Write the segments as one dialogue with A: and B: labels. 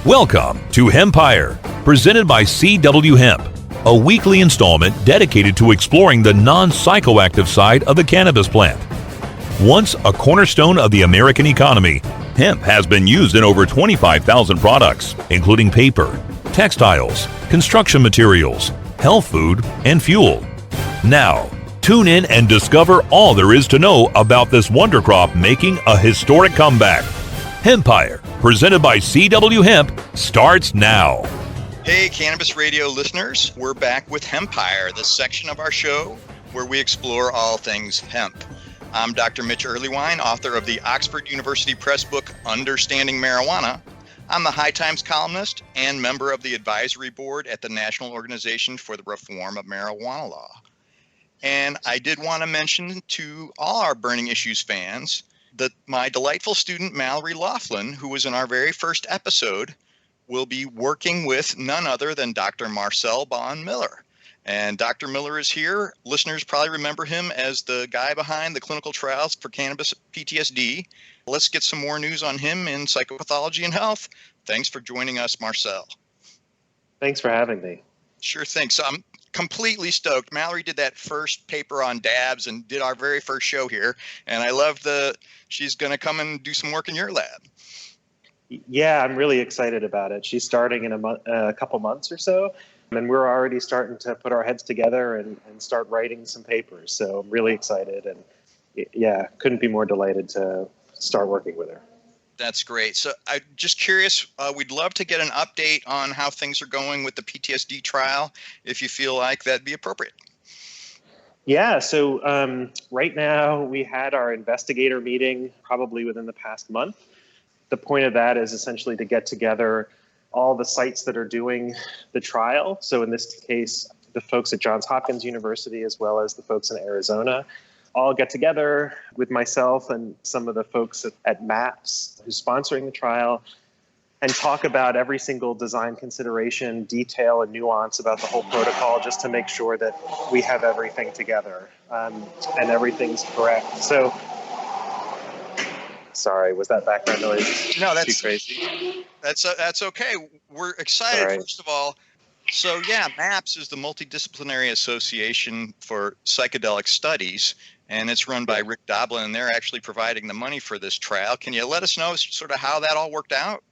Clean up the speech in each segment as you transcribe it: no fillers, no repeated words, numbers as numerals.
A: Welcome to Hempire, presented by CW Hemp, a weekly installment dedicated to exploring the non-psychoactive side of the cannabis plant. Once a cornerstone of the American economy, hemp has been used in over 25,000 products, including paper, textiles, construction materials, health food, and fuel. Now, tune in and discover all there is to know about this wonder crop making a historic comeback. Hempire, presented by CW Hemp, starts now.
B: Hey, Cannabis Radio listeners, we're back with Hempire, the section of our show where we explore all things hemp. I'm Dr. Mitch Earleywine, author of the Oxford University Press book, Understanding Marijuana. I'm the High Times columnist and member of the advisory board at the National Organization for the Reform of Marijuana Law. And I did want to mention to all our Burning Issues fans that my delightful student, Mallory Laughlin, who was in our very first episode, will be working with none other than Dr. Marcel Bonn-Miller. And Dr. Miller is here. Listeners probably remember him as the guy behind the clinical trials for cannabis PTSD. Let's get some more news on him in psychopathology and health. Thanks for joining us, Marcel.
C: Thanks for having me.
B: Sure thing. So I'm completely stoked. Mallory did that first paper on dabs and did our very first show here. And I love she's going to come and do some work in your lab.
C: Yeah, I'm really excited about it. She's starting in a couple months or so. And we're already starting to put our heads together and start writing some papers. So I'm really excited. And yeah, couldn't be more delighted to start working with her.
B: That's great. So I'm just curious, we'd love to get an update on how things are going with the PTSD trial, if you feel like that'd be appropriate.
C: Yeah, so right now we had our investigator meeting probably within the past month. The point of that is essentially to get together all the sites that are doing the trial. So in this case, the folks at Johns Hopkins University, as well as the folks in Arizona, all get together with myself and some of the folks at MAPS who's sponsoring the trial and talk about every single design consideration, detail, and nuance about the whole protocol, just to make sure that we have everything together and everything's correct. So, sorry, was that background noise?
B: No, that's
C: too crazy.
B: That's okay. We're excited,
C: All right.
B: First of all. So yeah, MAPS is the Multidisciplinary Association for Psychedelic Studies, and it's run by Rick Doblin, and they're actually providing the money for this trial. Can you let us know sort of how that all worked out?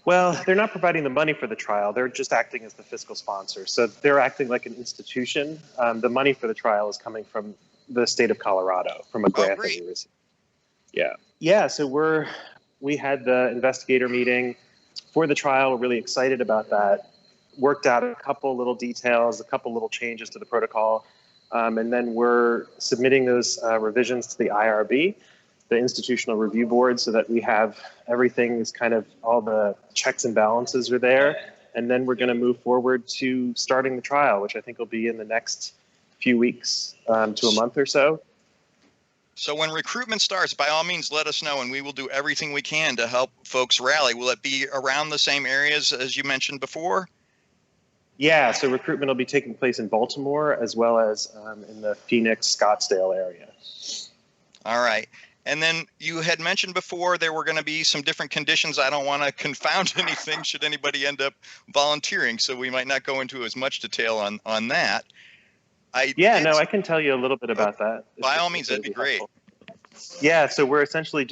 C: Well, they're not providing the money for the trial. They're just acting as the fiscal sponsor. So they're acting like an institution. The money for the trial is coming from the state of Colorado, from a grant that we received. Yeah. So we had the investigator meeting for the trial. We're really excited about that. Worked out a couple little details, a couple little changes to the protocol. And then we're submitting those revisions to the IRB, the Institutional Review Board, so that we have everything is kind of all the checks and balances are there. And then we're going to move forward to starting the trial, which I think will be in the next few weeks to a month or so.
B: So when recruitment starts, by all means, let us know, and we will do everything we can to help folks rally. Will it be around the same areas as you mentioned before?
C: Yeah, so recruitment will be taking place in Baltimore as well as in the Phoenix, Scottsdale area.
B: All right. And then you had mentioned before there were going to be some different conditions. I don't want to confound anything should anybody end up volunteering, so we might not go into as much detail on that. I can tell you a little bit about that. By all means, that'd be great.
C: Yeah, so we're essentially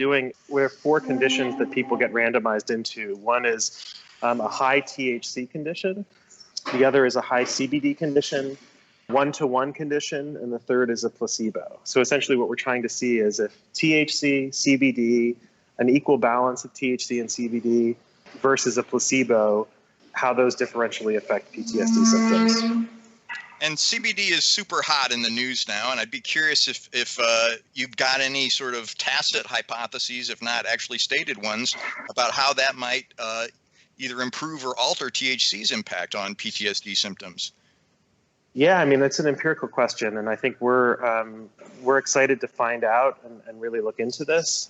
C: we have 4 conditions that people get randomized into. One is a high THC condition. The other is a high CBD condition, 1-to-1 condition, and the third is a placebo. So essentially what we're trying to see is if THC, CBD, an equal balance of THC and CBD versus a placebo, how those differentially affect PTSD symptoms.
B: And CBD is super hot in the news now, and I'd be curious if you've got any sort of tacit hypotheses, if not actually stated ones, about how that might either improve or alter THC's impact on PTSD symptoms.
C: Yeah, I mean, that's an empirical question, and I think we're excited to find out and really look into this.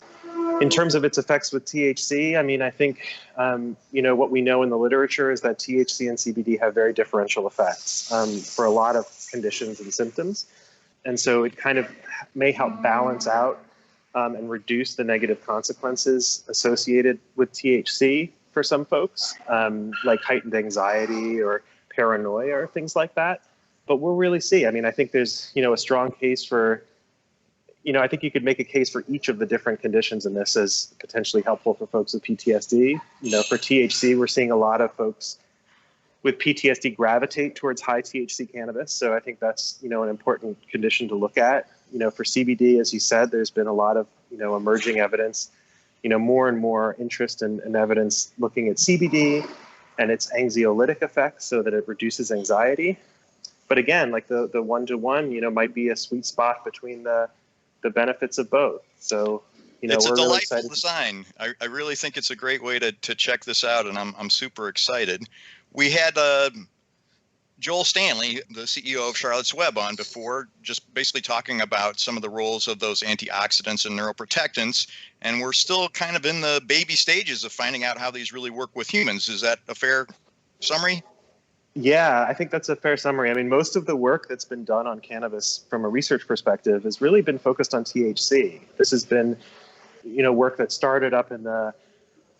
C: In terms of its effects with THC, I mean, I think, what we know in the literature is that THC and CBD have very differential effects for a lot of conditions and symptoms. And so it kind of may help balance out and reduce the negative consequences associated with THC for some folks, like heightened anxiety or paranoia or things like that. But we'll really see. I mean, I think there's, a strong case for, I think you could make a case for each of the different conditions in this as potentially helpful for folks with PTSD. For THC, we're seeing a lot of folks with PTSD gravitate towards high THC cannabis. So I think that's, an important condition to look at. For CBD, as you said, there's been a lot of, emerging evidence, more and more interest and evidence looking at CBD and its anxiolytic effects so that it reduces anxiety. But again, like the one-to-one, might be a sweet spot between the benefits of both. So,
B: it's a
C: we're
B: delightful
C: really
B: design. I really think it's a great way to check this out, and I'm super excited. We had Joel Stanley, the CEO of Charlotte's Web, on before, just basically talking about some of the roles of those antioxidants and neuroprotectants, and we're still kind of in the baby stages of finding out how these really work with humans. Is that a fair summary?
C: Yeah, I think that's a fair summary. I mean, most of the work that's been done on cannabis from a research perspective has really been focused on THC. This has been, work that started up in the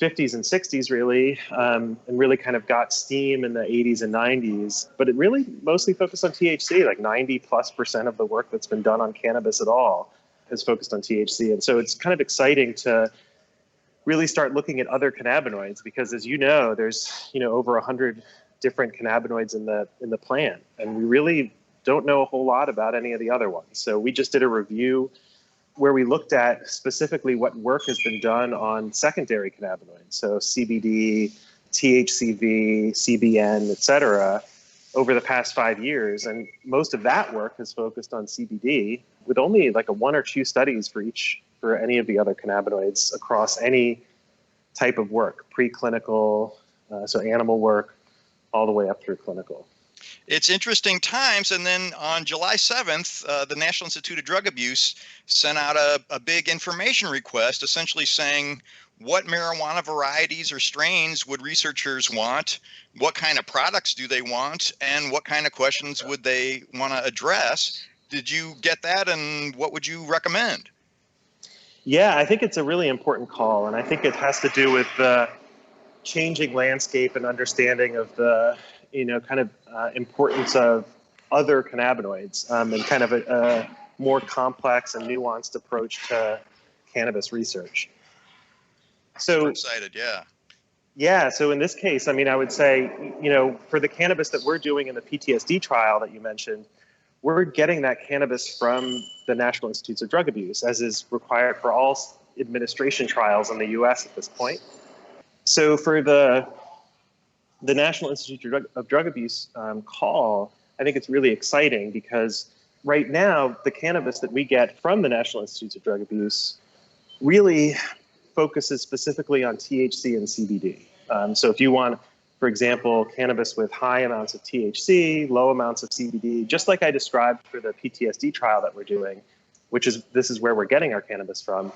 C: 50s and 60s, really, and really kind of got steam in the 80s and 90s. But it really mostly focused on THC, like 90+% of the work that's been done on cannabis at all is focused on THC. And so it's kind of exciting to really start looking at other cannabinoids because, as you know, there's, over 100 different cannabinoids in the plant, and we really don't know a whole lot about any of the other ones. So we just did a review where we looked at specifically what work has been done on secondary cannabinoids, so CBD, THCV, CBN, et cetera, over the past 5 years. And most of that work has focused on CBD, with only like a 1 or 2 studies for any of the other cannabinoids across any type of work, preclinical, so animal work, all the way up through clinical.
B: It's interesting times. And then on July 7th, the National Institute of Drug Abuse sent out a big information request, essentially saying what marijuana varieties or strains would researchers want, what kind of products do they want, and what kind of questions would they want to address. Did you get that, and what would you recommend?
C: Yeah, I think it's a really important call, and I think it has to do with the changing landscape and understanding of the importance of other cannabinoids and kind of a more complex and nuanced approach to cannabis research. So
B: I'm excited, yeah.
C: Yeah, so in this case, I mean, I would say, for the cannabis that we're doing in the PTSD trial that you mentioned, we're getting that cannabis from the National Institutes of Drug Abuse, as is required for all administration trials in the U.S. at this point. So for the National Institute of Drug Abuse call, I think it's really exciting because right now the cannabis that we get from the National Institutes of Drug Abuse really focuses specifically on THC and CBD. So if you want, for example, cannabis with high amounts of THC, low amounts of CBD, just like I described for the PTSD trial that we're doing, this is where we're getting our cannabis from,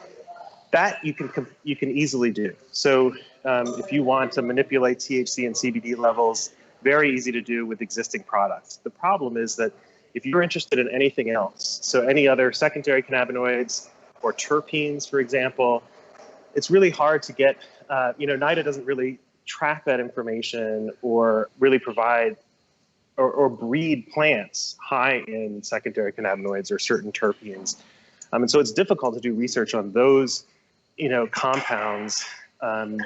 C: that you can easily do. So if you want to manipulate THC and CBD levels, very easy to do with existing products. The problem is that if you're interested in anything else, so any other secondary cannabinoids or terpenes, for example, it's really hard to get, NIDA doesn't really track that information or really provide or breed plants high in secondary cannabinoids or certain terpenes. And so it's difficult to do research on those, compounds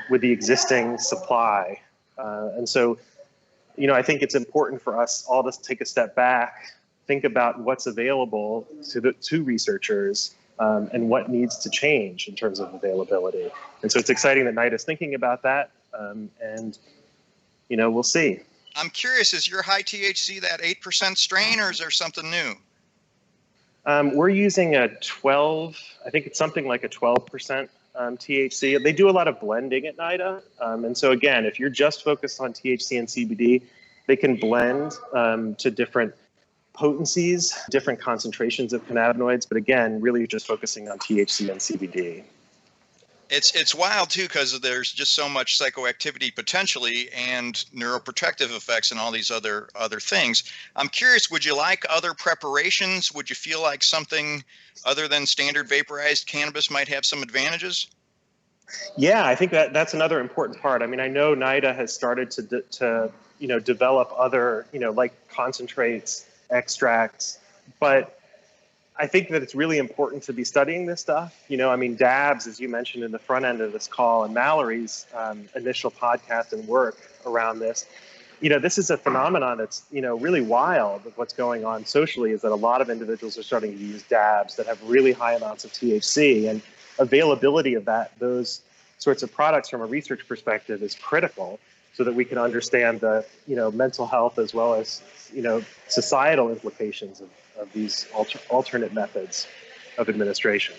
C: with the existing supply. And so, I think it's important for us all to take a step back, think about what's available to researchers and what needs to change in terms of availability. And so it's exciting that NIDA is thinking about that. And we'll see.
B: I'm curious, is your high THC that 8% strain, or is there something new?
C: We're using a 12, I think it's something like a 12% THC. They do a lot of blending at NIDA. And so again, if you're just focused on THC and CBD, they can blend to different potencies, different concentrations of cannabinoids. But again, really just focusing on THC and CBD.
B: It's wild too, because there's just so much psychoactivity potentially and neuroprotective effects and all these other things. I'm curious, would you like other preparations? Would you feel like something other than standard vaporized cannabis might have some advantages?
C: Yeah, I think that's another important part. I mean, I know NIDA has started to develop other, like concentrates, extracts, but I think that it's really important to be studying this stuff. I mean, Dabs, as you mentioned in the front end of this call, and Mallory's initial podcast and work around this, this is a phenomenon that's, really wild. What's going on socially is that a lot of individuals are starting to use dabs that have really high amounts of THC, and availability of those sorts of products from a research perspective is critical so that we can understand the, mental health as well as, societal implications of these alternate methods of administration.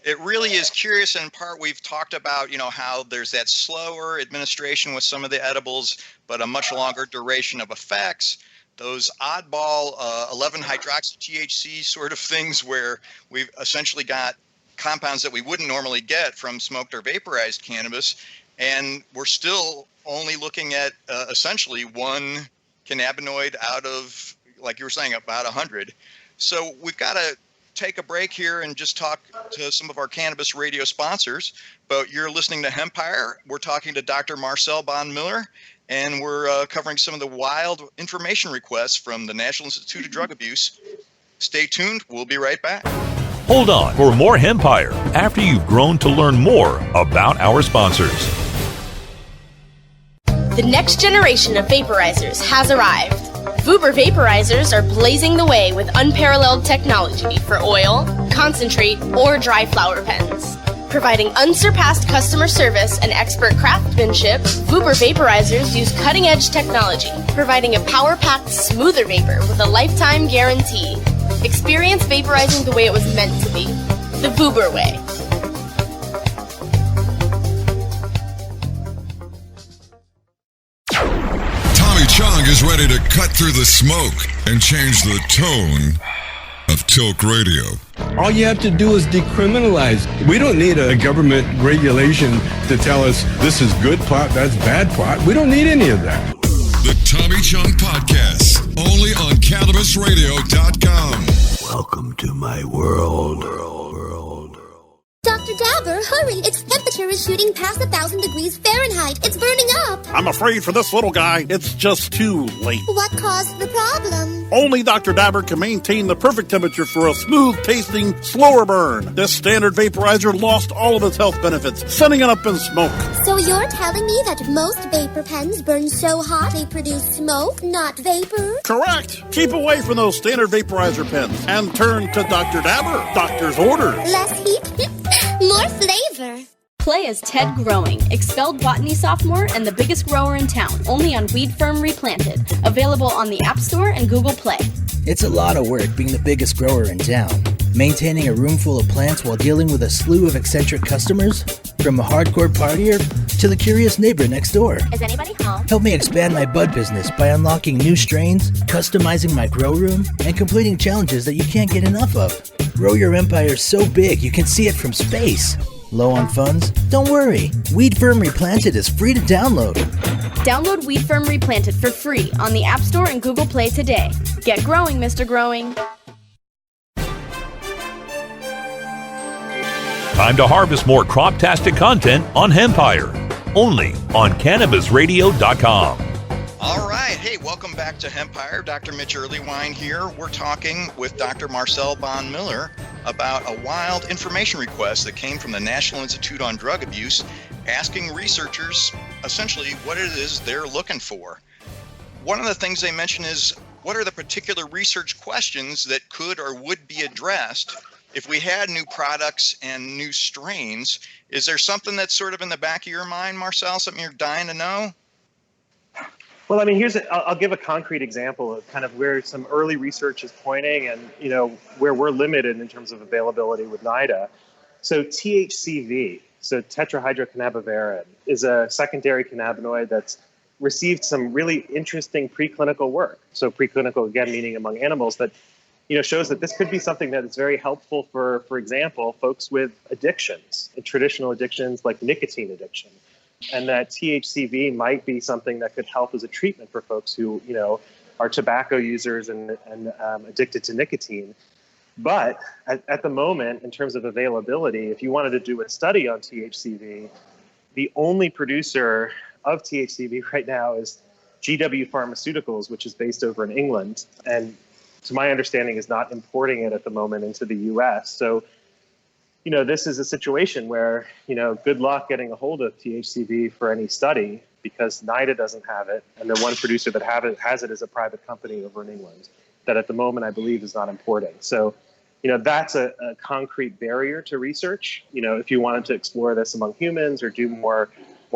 B: It really is curious. In part, we've talked about, how there's that slower administration with some of the edibles, but a much longer duration of effects. Those oddball 11-hydroxy-THC sort of things where we've essentially got compounds that we wouldn't normally get from smoked or vaporized cannabis. And we're still only looking at essentially one cannabinoid out of, like you were saying, about 100. So we've got to take a break here and just talk to some of our Cannabis Radio sponsors. But you're listening to Hempire. We're talking to Dr. Marcel Bonn-Miller, and we're covering some of the wild information requests from the National Institute of Drug Abuse. Stay tuned. We'll be right back.
A: Hold on for more Hempire after you've grown to learn more about our sponsors.
D: The next generation of vaporizers has arrived. Vuber vaporizers are blazing the way with unparalleled technology for oil, concentrate, or dry flower pens. Providing unsurpassed customer service and expert craftsmanship, Vuber vaporizers use cutting-edge technology, providing a power-packed, smoother vapor with a lifetime guarantee. Experience vaporizing the way it was meant to be. The Vuber way.
E: Chung is ready to cut through the smoke and change the tone of Tilk Radio.
F: All you have to do is decriminalize. We don't need a government regulation to tell us this is good pot, that's bad pot. We don't need any of that.
E: The Tommy Chung Podcast, only on CannabisRadio.com.
G: Welcome to my world.
H: Dr. Dabber, hurry! Its temperature is shooting past 1,000 degrees Fahrenheit. It's burning up.
I: I'm afraid for this little guy, it's just too late.
H: What caused the problem?
I: Only Dr. Dabber can maintain the perfect temperature for a smooth-tasting, slower burn. This standard vaporizer lost all of its health benefits, sending it up in smoke.
H: So you're telling me that most vapor pens burn so hot they produce smoke, not vapor?
I: Correct. Keep away from those standard vaporizer pens and turn to Dr. Dabber. Doctor's orders.
H: Less heat, more flavor.
J: Play as Ted Growing, expelled botany sophomore and the biggest grower in town, only on Weed Firm Replanted. Available on the App Store and Google Play.
K: It's a lot of work being the biggest grower in town. Maintaining a room full of plants while dealing with a slew of eccentric customers? From a hardcore partier to the curious neighbor next door.
H: Is anybody home?
K: Help me expand my bud business by unlocking new strains, customizing my grow room, and completing challenges that you can't get enough of. Grow your empire so big you can see it from space. Low on funds? Don't worry. Weed Firm Replanted is free to download.
J: Download Weed Firm Replanted for free on the App Store and Google Play today. Get growing, Mr. Growing.
A: Time to harvest more crop-tastic content on Hempire, only on CannabisRadio.com.
B: All right. Hey, welcome back to Hempire. Dr. Mitch Earleywine here. We're talking with Dr. Marcel Bonn-Miller about a wild information request that came from the National Institute on Drug Abuse, asking researchers essentially what it is they're looking for. One of the things they mention is, what are the particular research questions that could or would be addressed if we had new products and new strains? Is there something that's sort of in the back of your mind, Marcel, something you're dying to know?
C: Well, I mean, I'll give a concrete example of kind of where some early research is pointing and, where we're limited in terms of availability with NIDA. So THCV, so tetrahydrocannabivarin, is a secondary cannabinoid that's received some really interesting preclinical work. So preclinical, again, meaning among animals, that shows that this could be something that is very helpful for example, folks with addictions, traditional addictions like nicotine addiction. And that THCV might be something that could help as a treatment for folks who, are tobacco users and addicted to nicotine. But at the moment, in terms of availability, if you wanted to do a study on THCV, the only producer of THCV right now is GW Pharmaceuticals, which is based over in England, and to my understanding is not importing it at the moment into the US. So, this is a situation where, good luck getting a hold of THCV for any study, because NIDA doesn't have it, and the one producer that has it is a private company over in England that at the moment I believe is not importing. So, that's a concrete barrier to research. If you wanted to explore this among humans or do more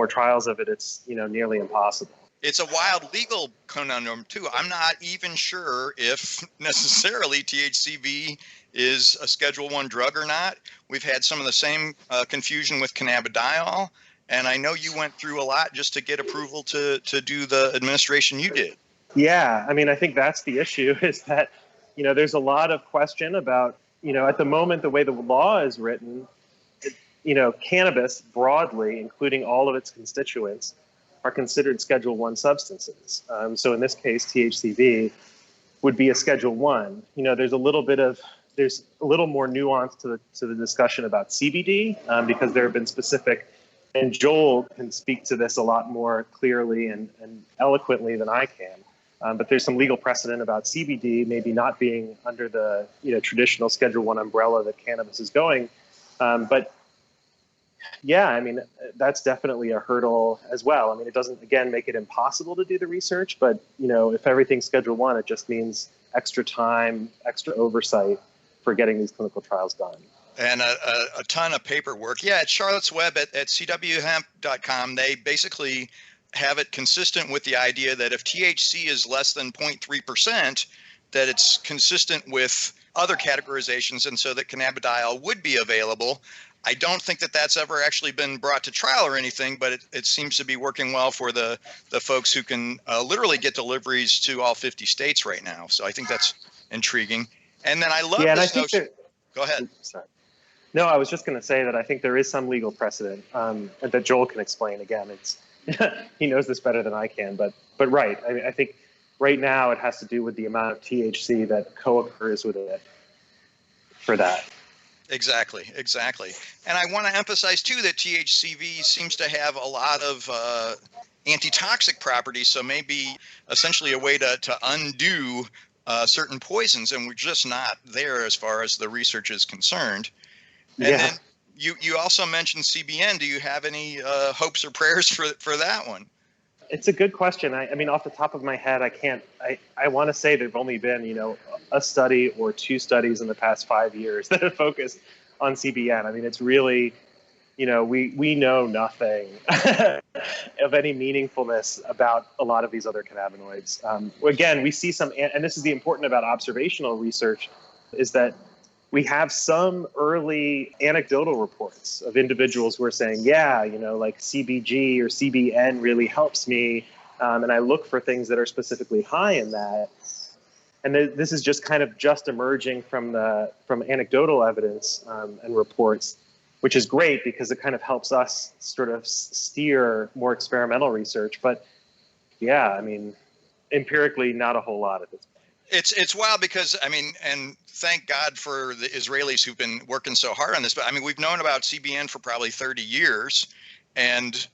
C: trials of it, it's nearly impossible.
B: It's a wild legal conundrum too. I'm not even sure if necessarily THCV is a Schedule I drug or not. We've had some of the same confusion with cannabidiol, and I know you went through a lot just to get approval to do the administration you did.
C: Yeah, I think that's the issue, is that there's a lot of question about at the moment the way the law is written, cannabis broadly, including all of its constituents, are considered Schedule I substances. So in this case, THCV would be a Schedule I. There's a little more nuance to the discussion about CBD, because there have been specific, and Joel can speak to this a lot more clearly and eloquently than I can. But there's some legal precedent about CBD maybe not being under the traditional Schedule I umbrella that cannabis is going. But yeah, that's definitely a hurdle as well. It doesn't, again, make it impossible to do the research, but, if everything's Schedule I, it just means extra time, extra oversight for getting these clinical trials done.
B: And a ton of paperwork. Yeah, at Charlotte's Web at CWHemp.com, they basically have it consistent with the idea that if THC is less than 0.3%, that it's consistent with other categorizations, and so that cannabidiol would be available. I don't think that that's ever actually been brought to trial or anything, but it seems to be working well for the folks who can literally get deliveries to all 50 states right now. So I think that's intriguing. And then I love this notion. Go ahead.
C: Sorry. No, I was just going to say that I think there is some legal precedent that Joel can explain. Again, it's he knows this better than I can, but right. I think right now it has to do with the amount of THC that co-occurs with it for that.
B: Exactly. And I want to emphasize, too, that THCV seems to have a lot of antitoxic properties, so maybe essentially a way to undo certain poisons, and we're just not there as far as the research is concerned. And then you also mentioned CBN. Do you have any hopes or prayers for that one?
C: It's a good question. I mean, off the top of my head, I can't. I want to say there've only been, a study or two studies in the past 5 years that have focused on CBN. It's really, we know nothing of any meaningfulness about a lot of these other cannabinoids. Again, we see some, and this is the important about observational research, is that we have some early anecdotal reports of individuals who are saying, like CBG or CBN really helps me. And I look for things that are specifically high in that. And this is just kind of emerging from anecdotal evidence and reports, which is great because it kind of helps us sort of steer more experimental research. But yeah, empirically, not a whole lot at this point.
B: It's wild because, and thank God for the Israelis who've been working so hard on this. But we've known about CBN for probably 30 years and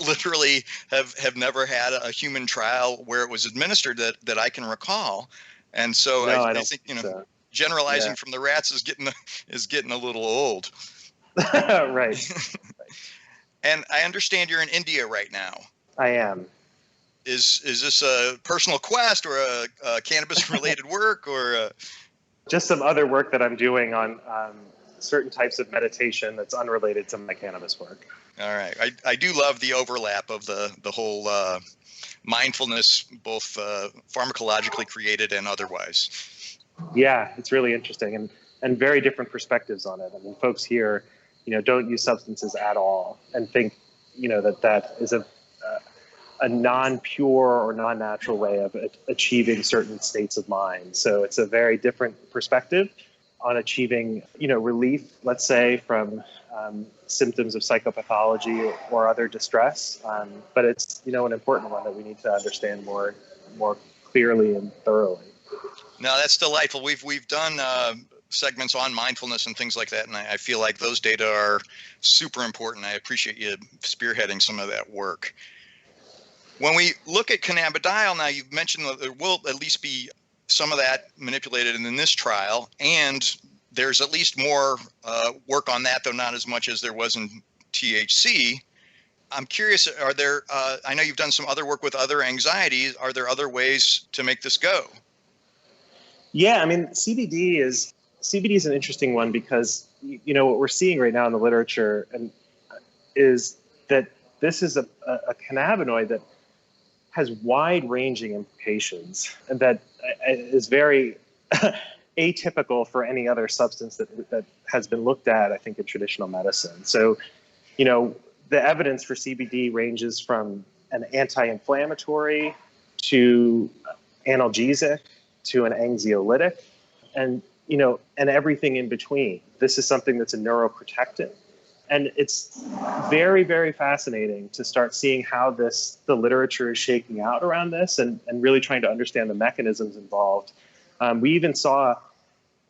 B: literally have never had a human trial where it was administered that I can recall. And so I think, generalizing from the rats is getting a little old.
C: Right.
B: And I understand you're in India right now.
C: I am.
B: Is this a personal quest or a cannabis-related work or?
C: Just some other work that I'm doing on certain types of meditation that's unrelated to my cannabis work.
B: All right. I do love the overlap of the whole mindfulness, both pharmacologically created and otherwise.
C: Yeah, it's really interesting and very different perspectives on it. Folks here, don't use substances at all and think, that is a non-pure or non-natural way of achieving certain states of mind. So it's a very different perspective on achieving, relief, let's say, from symptoms of psychopathology or other distress. But it's, an important one that we need to understand more clearly and thoroughly.
B: No, that's delightful. We've done segments on mindfulness and things like that, and I feel like those data are super important. I appreciate you spearheading some of that work. When we look at cannabidiol, now you've mentioned that there will at least be some of that manipulated in this trial, and there's at least more work on that, though not as much as there was in THC. I'm curious, are there, I know you've done some other work with other anxieties. Are there other ways to make this go?
C: Yeah, I mean, CBD is an interesting one because, you know, what we're seeing right now in the literature is that this is a cannabinoid that has wide-ranging implications and that is very atypical for any other substance that has been looked at, I think, in traditional medicine. So, you know, the evidence for CBD ranges from an anti-inflammatory to analgesic to an anxiolytic and, you know, and everything in between. This is something that's a neuroprotectant. And it's very, very fascinating to start seeing how the literature is shaking out around this and really trying to understand the mechanisms involved. We even saw,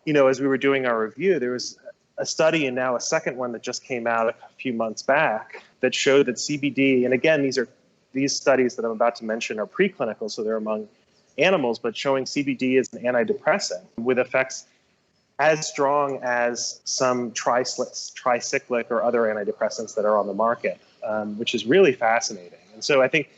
C: you know, as we were doing our review, there was a study and now a second one that just came out a few months back that showed that CBD, and again, these studies that I'm about to mention are preclinical, so they're among animals, but showing CBD as an antidepressant with effects as strong as some tricyclic or other antidepressants that are on the market, which is really fascinating. And so I think,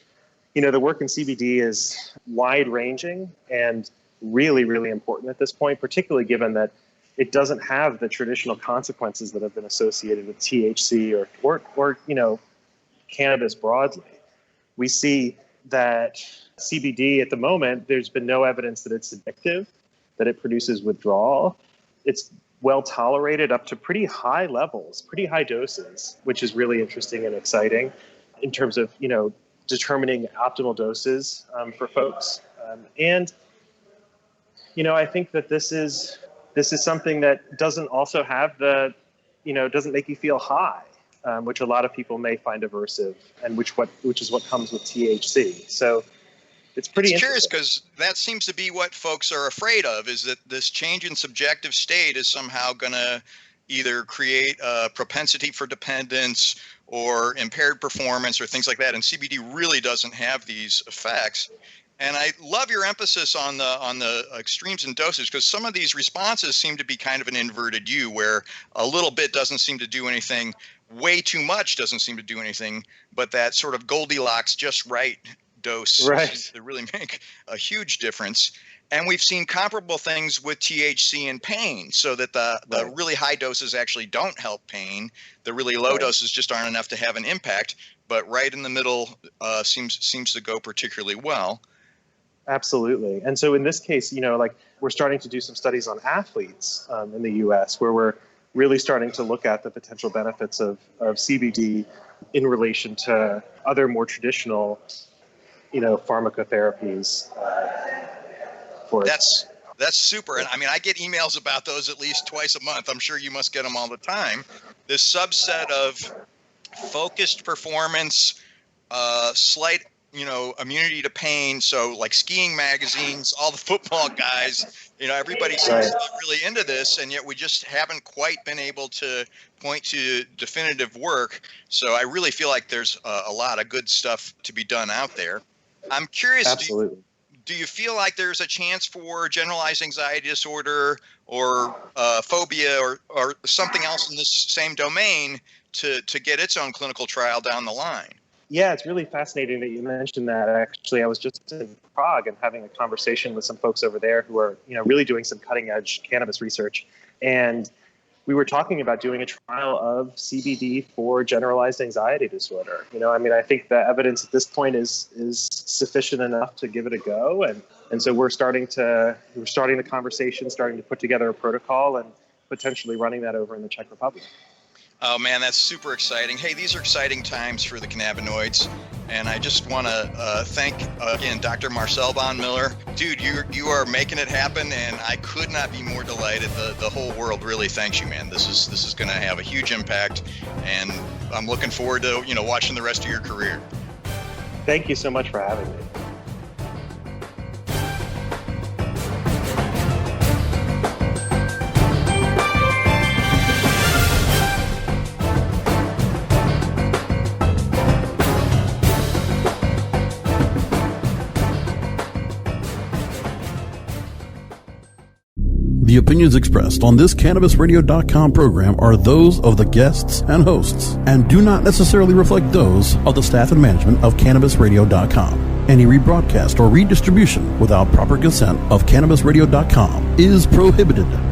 C: you know, the work in CBD is wide-ranging and really, really important at this point, particularly given that it doesn't have the traditional consequences that have been associated with THC or you know, cannabis broadly. We see that CBD at the moment, there's been no evidence that it's addictive, that it produces withdrawal. It's well tolerated up to pretty high levels, pretty high doses, which is really interesting and exciting in terms of, you know, determining optimal doses for folks. And, you know, I think that this is something that doesn't also have the, you know, doesn't make you feel high, which a lot of people may find aversive, and which is what comes with THC. So it's pretty
B: curious because that seems to be what folks are afraid of, is that this change in subjective state is somehow going to either create a propensity for dependence or impaired performance or things like that. And CBD really doesn't have these effects. And I love your emphasis on the extremes in dosage, because some of these responses seem to be kind of an inverted U, where a little bit doesn't seem to do anything, way too much doesn't seem to do anything, but that sort of Goldilocks just right dose seems to really make a huge difference. And we've seen comparable things with THC and pain, so that the really high doses actually don't help pain. The really low doses just aren't enough to have an impact, but right in the middle seems to go particularly well.
C: Absolutely. And so in this case, you know, like we're starting to do some studies on athletes in the US, where we're really starting to look at the potential benefits of CBD in relation to other more traditional, you know, pharmacotherapies.
B: That's super. And I mean, I get emails about those at least twice a month. I'm sure you must get them all the time. This subset of focused performance, slight, you know, immunity to pain. So like skiing magazines, all the football guys, you know, everybody seems to be really into this, and yet we just haven't quite been able to point to definitive work. So I really feel like there's a lot of good stuff to be done out there. I'm curious,
C: Absolutely.
B: Do you feel like there's a chance for generalized anxiety disorder or phobia or something else in this same domain to get its own clinical trial down the line?
C: Yeah, it's really fascinating that you mentioned that. Actually, I was just in Prague and having a conversation with some folks over there who are, you know, really doing some cutting edge cannabis research. And we were talking about doing a trial of CBD for generalized anxiety disorder. You know, I mean, I think the evidence at this point is sufficient enough to give it a go. And so we're starting the conversation, starting to put together a protocol and potentially running that over in the Czech Republic.
B: Oh, man, that's super exciting. Hey, these are exciting times for the cannabinoids. And I just want to thank, again, Dr. Marcel Bonn-Miller. Dude, you are making it happen, and I could not be more delighted. The whole world really thanks you, man. This is going to have a huge impact, and I'm looking forward to, you know, watching the rest of your career.
C: Thank you so much for having me.
I: The opinions expressed on this CannabisRadio.com program are those of the guests and hosts and do not necessarily reflect those of the staff and management of CannabisRadio.com. Any rebroadcast or redistribution without proper consent of CannabisRadio.com is prohibited.